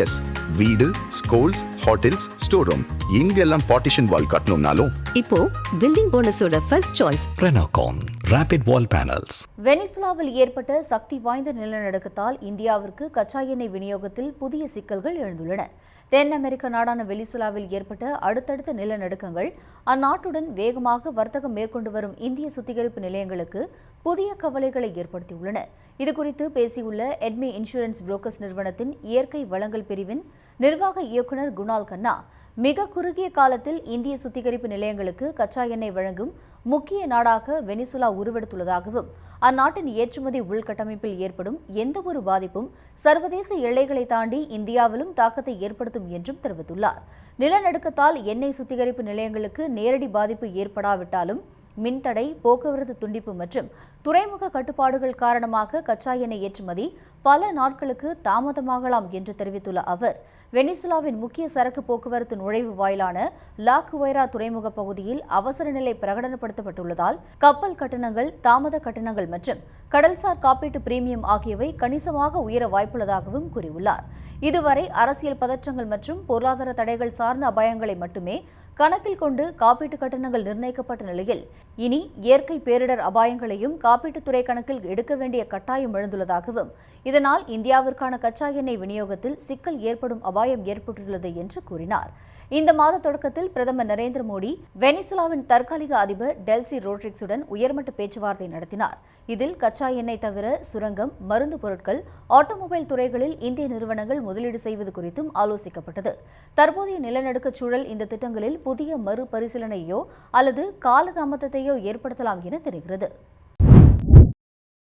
S, வீடு, schools, hotels, store room இங்கெல்லாம் partition wall கட்டணும்னாலும் இப்போ பில்டிங் போனஸோட first choice Renocon Rapid Wall Panels. வெனிசுலாவில் ஏற்பட்ட சக்தி வாய்ந்த நிலநடுக்கத்தால் இந்தியாவிற்கு கச்சா எண்ணெய் விநியோகத்தில் புதிய சிக்கல்கள் எழுந்துள்ளன. தென் அமெரிக்க நாடான வெனிசுலாவில் ஏற்பட்ட அடுத்தடுத்த நிலநடுக்கங்கள் அந்நாட்டுடன் வேகமாக வர்த்தகம் மேற்கொண்டு வரும் இந்திய சுத்திகரிப்பு நிலையங்களுக்கு புதிய கவலைகளை ஏற்படுத்தியுள்ளன. இதுகுறித்து பேசியுள்ள எட்மி இன்சூரன்ஸ் புரோக்கர்ஸ் நிறுவனத்தின் இயற்கை வளங்கள் பிரிவின் நிர்வாக இயக்குநர் குணால் கண்ணா, மிக குறுகிய காலத்தில் இந்திய சுத்திகரிப்பு நிலையங்களுக்கு கச்சா எண்ணெய் வழங்கும் முக்கிய நாடாக வெனிசுலா உருவெடுத்துள்ளதாகவும் அந்நாட்டின் ஏற்றுமதி உள்கட்டமைப்பில் ஏற்படும் எந்தவொரு பாதிப்பும் சர்வதேச எல்லைகளை தாண்டி இந்தியாவிலும் தாக்கத்தை ஏற்படுத்தும் என்றும் தெரிவித்துள்ளார். நிலநடுக்கத்தால் எண்ணெய் சுத்திகரிப்பு நிலையங்களுக்கு நேரடி பாதிப்பு ஏற்படாவிட்டாலும் மின்தடை, போக்குவரத்து துண்டிப்பு மற்றும் துறைமுக கட்டுப்பாடுகள் காரணமாக கச்சா எண்ணெய் ஏற்றுமதி பல நாட்களுக்கு தாமதமாகலாம் என்று தெரிவித்துள்ள அவர், வெனிசுலாவின் முக்கிய சரக்கு போக்குவரத்து நுழைவு வாயிலான லா குவைரா துறைமுக பகுதியில் அவசர நிலை பிரகடனப்படுத்தப்பட்டுள்ளதால் கப்பல் கட்டணங்கள், தாமத கட்டணங்கள் மற்றும் கடல்சார் காப்பீட்டு பிரீமியம் ஆகியவை கணிசமாக உயர வாய்ப்புள்ளதாகவும் கூறியுள்ளார். இதுவரை அரசியல் பதற்றங்கள் மற்றும் பொருளாதார தடைகள் சார்ந்த அபாயங்களை மட்டுமே கணக்கில் கொண்டு காப்பீட்டு கட்டணங்கள் நிர்ணயிக்கப்பட்ட நிலையில் இனி இயற்கை பேரிடர் அபாயங்களையும் காப்பீட்டுத்துறை கணக்கில் எடுக்க வேண்டிய கட்டாயம் எழுந்துள்ளதாகவும் இதனால் இந்தியாவிற்கான கச்சா எண்ணெய் விநியோகத்தில் சிக்கல் ஏற்படும் அபாயம் ஏற்பட்டுள்ளது என்று கூறினார். இந்த மாத தொடக்கத்தில் பிரதமர் நரேந்திர மோடி வெனிசுலாவின் தற்காலிக அதிபர் டெல்சி ரோட்ரிக்ஸுடன் உயர்மட்ட பேச்சுவார்த்தை நடத்தினார். இதில் கச்சா எண்ணெய் தவிர சுரங்கம், மருந்து பொருட்கள், ஆட்டோமொபைல் துறைகளில் இந்திய நிறுவனங்கள் முதலீடு செய்வது குறித்தும் ஆலோசிக்கப்பட்டது. தற்போதைய நிலநடுக்கச் சூழல் இந்த திட்டங்களில் புதிய மறுபரிசீலனையோ அல்லது காலதாமதத்தையோ ஏற்படுத்தலாம் என தெரிகிறது.